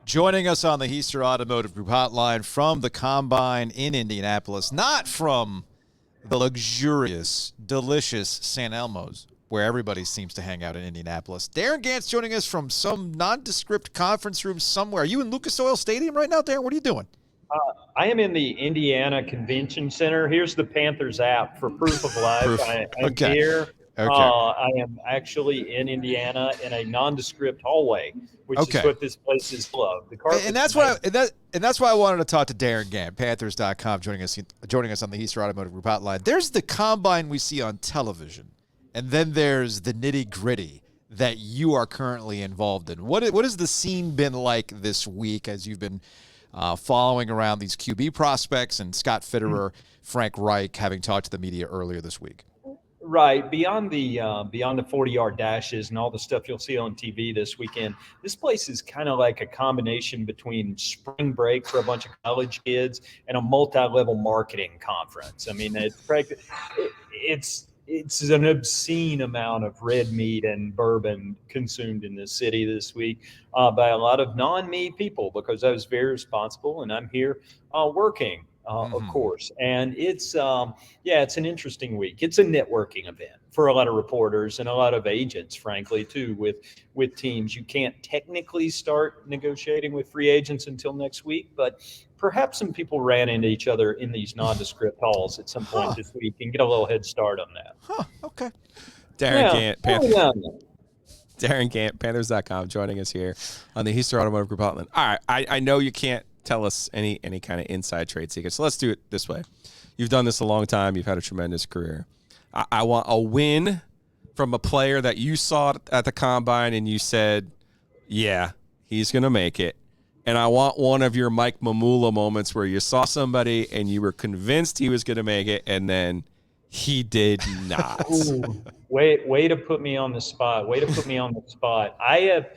Joining us on the Heister Automotive Group hotline from the Combine in Indianapolis, not from the luxurious, delicious San Elmo's, where everybody seems to hang out in Indianapolis. Darin Gantt's joining us from some nondescript conference room somewhere. Are you in Lucas Oil Stadium right now, Darin? What are you doing? I am in the Indiana Convention Center. Here's the Panthers app for proof of life. I'm Okay. here. Okay. I am actually in Indiana in a nondescript hallway, which is what this place is full of. The carpet's and that's why I wanted to talk to Darin Gantt, Panthers.com, joining us on the Heister Automotive Group hotline. There's the Combine we see on television, and then there's the nitty-gritty that you are currently involved in. What has the scene been like this week as you've been following around these QB prospects and Scott Fitterer, Frank Reich having talked to the media earlier this week? Right. Beyond the 40-yard dashes and all the stuff you'll see on TV this weekend, this place is kind of like a combination between spring break for a bunch of college kids and a multi-level marketing conference. I mean, it's an obscene amount of red meat and bourbon consumed in this city this week by a lot of non-me people, because I was very responsible and I'm here working. Of course. And it's an interesting week. It's a networking event for a lot of reporters and a lot of agents, frankly, too, with teams. You can't technically start negotiating with free agents until next week, but perhaps some people ran into each other in these nondescript halls at some point this week and get a little head start on that. Okay. Darin Gantt, Panthers.com, joining us here on the Heister Automotive Group hotline. All right, I know you can't tell us any kind of inside trade secrets. So let's do it this way. You've done this a long time. You've had a tremendous career. I want a win from a player that you saw at the Combine and you said, yeah, he's going to make it. And I want one of your Mike Mamula moments where you saw somebody and you were convinced he was going to make it, and then he did not. Ooh, way to put me on the spot. I have,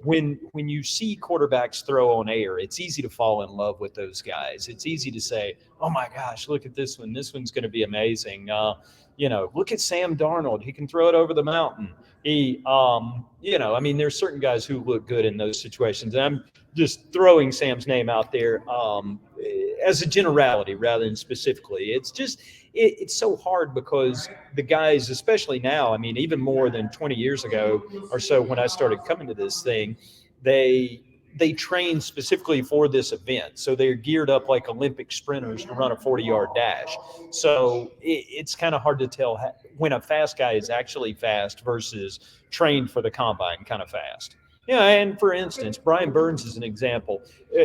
when you see quarterbacks throw on air, it's easy to fall in love with those guys. It's easy to say, oh my gosh, look at this one. This one's going to be amazing. Look at Sam Darnold. He can throw it over the mountain. There's certain guys who look good in those situations. And I'm just throwing Sam's name out there as a generality rather than specifically. It's just, it's so hard because the guys, especially now, I mean, even more than 20 years ago or so when I started coming to this thing, they train specifically for this event. So they're geared up like Olympic sprinters to run a 40-yard dash. So it's kind of hard to tell when a fast guy is actually fast versus trained for the Combine kind of fast. Yeah, and for instance, Brian Burns is an example.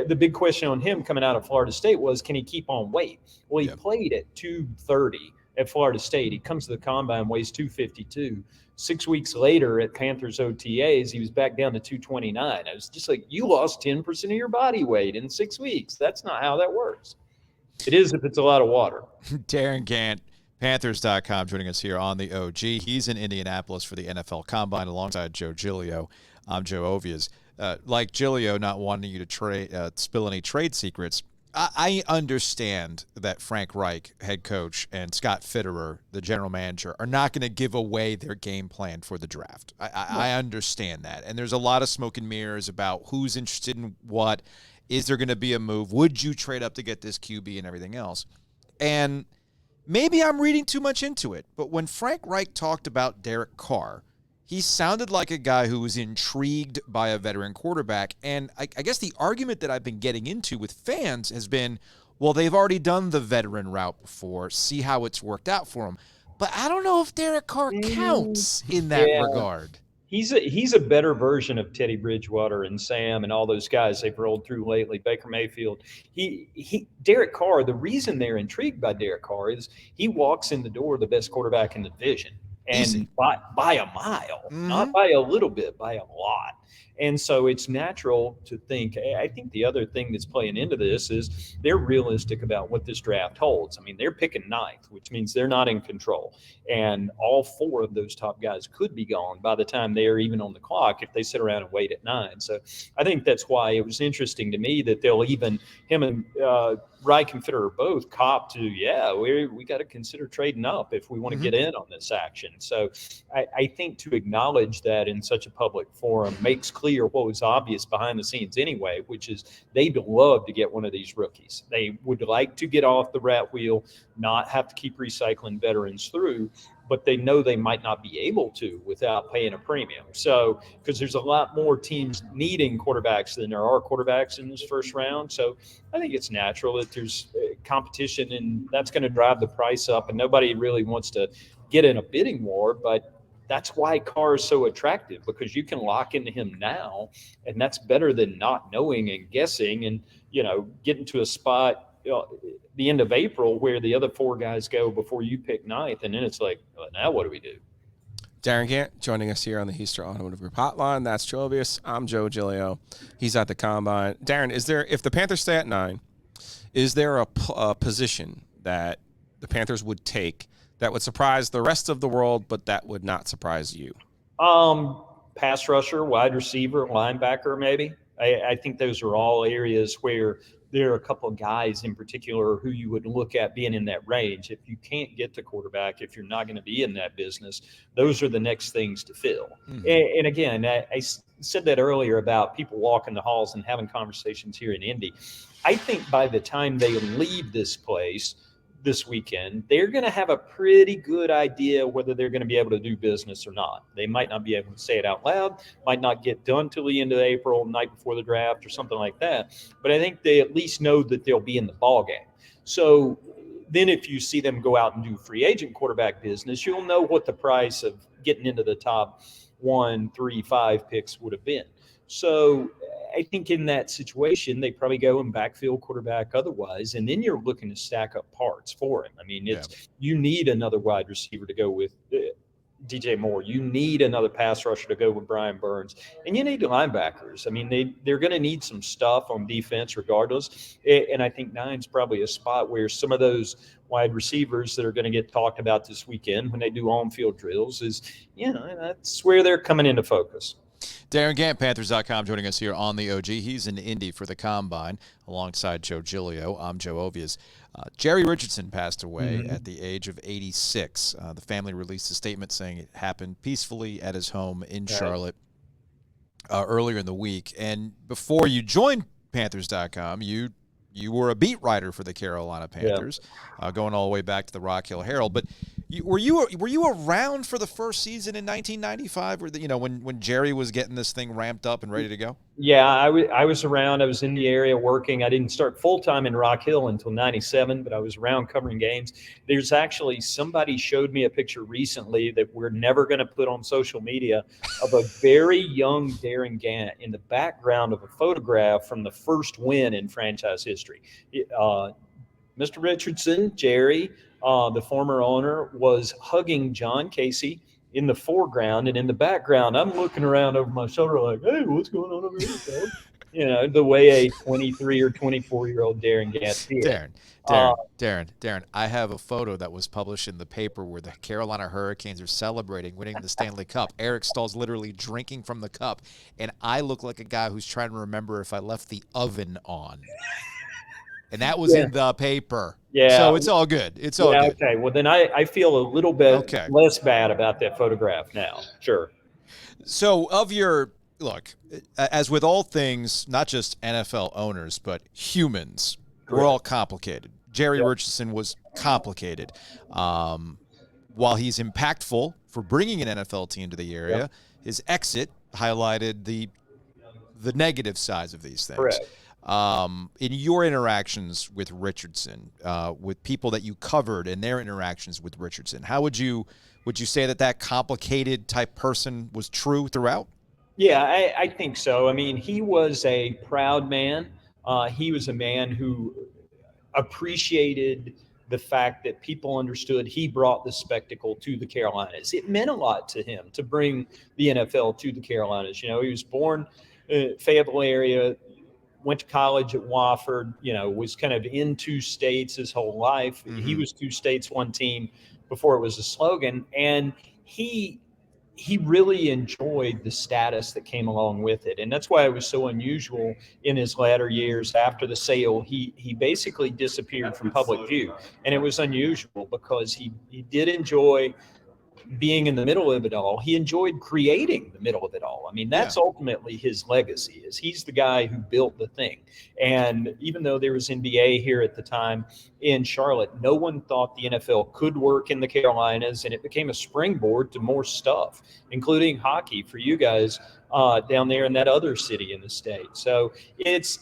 The big question on him coming out of Florida State was, can he keep on weight? Well, he played at 230 at Florida State. He comes to the Combine, weighs 252. 6 weeks later at Panthers OTAs, he was back down to 229. I was just like, you lost 10% of your body weight in 6 weeks. That's not how that works. It is if it's a lot of water. Darin Gantt, Panthers.com, joining us here on the OG. He's in Indianapolis for the NFL Combine alongside Joe Giglio. I'm Joe Ovias. Like Giglio not wanting you to spill any trade secrets, I understand that Frank Reich, head coach, and Scott Fitterer, the general manager, are not going to give away their game plan for the draft. I understand that. And there's a lot of smoke and mirrors about who's interested in what. Is there going to be a move? Would you trade up to get this QB and everything else? And maybe I'm reading too much into it, but when Frank Reich talked about Derek Carr, he sounded like a guy who was intrigued by a veteran quarterback. And I guess the argument that I've been getting into with fans has been, well, they've already done the veteran route before. See how it's worked out for them. But I don't know if Derek Carr counts in that regard. He's a better version of Teddy Bridgewater and Sam and all those guys they've rolled through lately, Baker Mayfield. Derek Carr, the reason they're intrigued by Derek Carr is he walks in the door the best quarterback in the division. And by a mile, not by a little bit, by a lot. And so it's natural to think, I think the other thing that's playing into this is they're realistic about what this draft holds. I mean, they're picking ninth, which means they're not in control. And all four of those top guys could be gone by the time they're even on the clock if they sit around and wait at 9. So I think that's why it was interesting to me that they'll even, him and Reich and Fitterer both cop to, we got to consider trading up if we want to get in on this action. So I think to acknowledge that in such a public forum makes clear what was obvious behind the scenes anyway, which is they'd love to get one of these rookies. They would like to get off the rat wheel, not have to keep recycling veterans through, but they know they might not be able to without paying a premium. So, because there's a lot more teams needing quarterbacks than there are quarterbacks in this first round. So I think it's natural that there's competition, and that's going to drive the price up, and nobody really wants to get in a bidding war, but that's why Carr is so attractive, because you can lock into him now, and that's better than not knowing and guessing and, getting to a spot the end of April where the other four guys go before you pick ninth, and then it's like, well, now what do we do? Darin Gantt joining us here on the Heister Automotive Group Hotline. That's Joe Ovius. I'm Joe Giglio. He's at the Combine. Darin, if the Panthers stay at 9, is there a position that the Panthers would take that would surprise the rest of the world, but that would not surprise you? Pass rusher, wide receiver, linebacker, maybe. I think those are all areas where there are a couple of guys in particular who you would look at being in that range. If you can't get the quarterback, if you're not going to be in that business, those are the next things to fill. Mm-hmm. And again, I said that earlier about people walking the halls and having conversations here in Indy. I think by the time they leave this place this weekend, they're going to have a pretty good idea whether they're going to be able to do business or not. They might not be able to say it out loud, might not get done till the end of April, night before the draft or something like that. But I think they at least know that they'll be in the ball game. So then if you see them go out and do free agent quarterback business, you'll know what the price of getting into the top 1, 3, 5 picks would have been. So I think in that situation, they probably go and backfill quarterback otherwise, and then you're looking to stack up parts for him. I mean, you need another wide receiver to go with DJ Moore. You need another pass rusher to go with Brian Burns, and you need linebackers. I mean, they're going to need some stuff on defense regardless, and I think 9's probably a spot where some of those wide receivers that are going to get talked about this weekend when they do on-field drills is, that's where they're coming into focus. Darin Gantt, Panthers.com, joining us here on the OG. He's in Indy for the Combine alongside Joe Giglio. I'm Joe Ovius. Jerry Richardson passed away at the age of 86. The family released a statement saying it happened peacefully at his home in Charlotte earlier in the week. And before you joined Panthers.com, you were a beat writer for the Carolina Panthers, going all the way back to the Rock Hill Herald. But were you around for the first season in 1995, when Jerry was getting this thing ramped up and ready to go? Yeah, I was around. I was in the area working. I didn't start full-time in Rock Hill until 97, but I was around covering games. There's actually somebody showed me a picture recently that we're never going to put on social media of a very young Darin Gantt in the background of a photograph from the first win in franchise history. Mr. Richardson, Jerry, the former owner, was hugging John Casey in the foreground, and in the background, I'm looking around over my shoulder like, hey, what's going on over here? The way a 23 or 24-year-old Darin Gantt did. Darin, I have a photo that was published in the paper where the Carolina Hurricanes are celebrating winning the Stanley Cup. Eric Stahl's literally drinking from the cup, and I look like a guy who's trying to remember if I left the oven on. And that was in the paper. Yeah. So it's all good. It's all good. Okay. Well, then I feel a little bit less bad about that photograph now. Sure. So look, as with all things, not just NFL owners, but humans, we're all complicated. Jerry Richardson was complicated. While he's impactful for bringing an NFL team to the area, his exit highlighted the negative sides of these things. Correct. In your interactions with Richardson, with people that you covered and their interactions with Richardson, how would you say that complicated type person was true throughout? Yeah, I think so. I mean, he was a proud man. He was a man who appreciated the fact that people understood he brought the spectacle to the Carolinas. It meant a lot to him to bring the NFL to the Carolinas. He was born in Fayetteville area, went to college at Wofford, was kind of in 2 states his whole life. Mm-hmm. He was 2 states, 1 team before it was a slogan. And he really enjoyed the status that came along with it. And that's why it was so unusual in his latter years after the sale. He basically disappeared from public view. And it was unusual because he did enjoy being in the middle of it all. He enjoyed creating the middle of it all. I mean, that's ultimately his legacy, is he's the guy who built the thing. And even though there was NBA here at the time in Charlotte, no one thought the NFL could work in the Carolinas, and it became a springboard to more stuff, including hockey for you guys down there in that other city in the state. So it's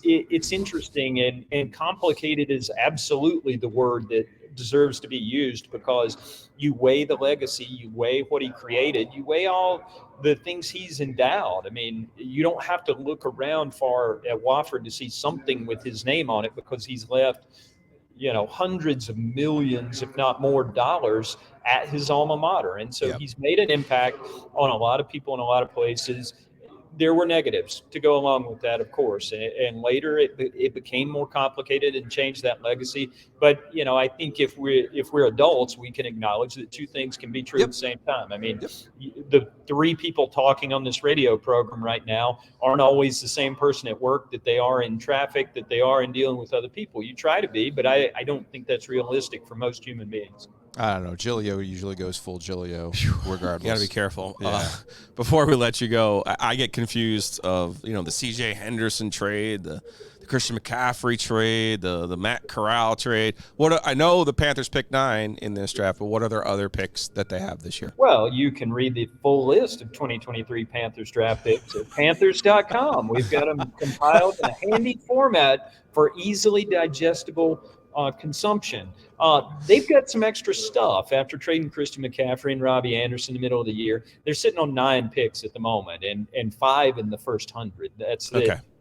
interesting, and complicated is absolutely the word that deserves to be used, because you weigh the legacy, you weigh what he created, you weigh all the things he's endowed. I mean, you don't have to look around far at Wofford to see something with his name on it, because he's left, hundreds of millions, if not more, dollars at his alma mater. And so he's made an impact on a lot of people in a lot of places. There were negatives to go along with that, of course, and later it became more complicated and changed that legacy. But I think if we're adults, we can acknowledge that two things can be true at the same time. I mean, the three people talking on this radio program right now aren't always the same person at work that they are in traffic, that they are in dealing with other people. You try to be, but I don't think that's realistic for most human beings. I don't know. Gilio usually goes full Gilio, regardless. You got to be careful. Yeah. Before we let you go, I get confused of the C.J. Henderson trade, the Christian McCaffrey trade, the Matt Corral trade. I know the Panthers picked 9 in this draft, but what are their other picks that they have this year? Well, you can read the full list of 2023 Panthers draft picks at Panthers.com. We've got them compiled in a handy format for easily digestible consumption. They've got some extra stuff after trading Christian McCaffrey and Robbie Anderson in the middle of the year. They're sitting on 9 picks at the moment, and 5 in the first 100.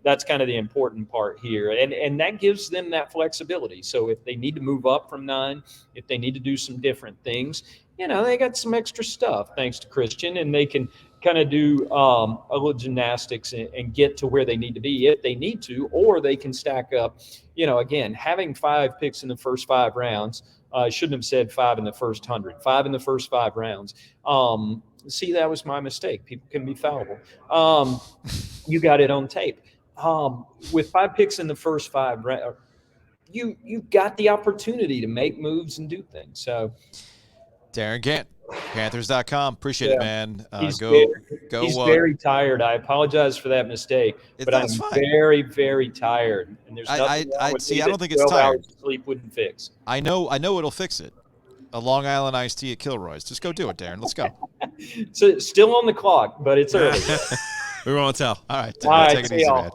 That's kind of the important part here. And that gives them that flexibility. So if they need to move up from 9, if they need to do some different things, they got some extra stuff thanks to Christian, and they can kind of do a little gymnastics and get to where they need to be if they need to, or they can stack up. Again, having 5 picks in the first 5 rounds, I shouldn't have said 5 in the first 100, 5 in the first 5 rounds. See, that was my mistake. People can be fallible. You got it on tape. With 5 picks in the first 5 rounds, you got the opportunity to make moves and do things. So, Darin Gantt, Panthers.com. Appreciate it, man. He's very tired. I apologize for that mistake, but I'm very, very tired. And there's nothing wrong with I don't think it's tired. Hours of sleep wouldn't fix. I know it'll fix it. A Long Island iced tea at Kilroy's. Just go do it, Darin. Let's go. So still on the clock, but it's early. We won't tell. All right. All right, take it easy, man.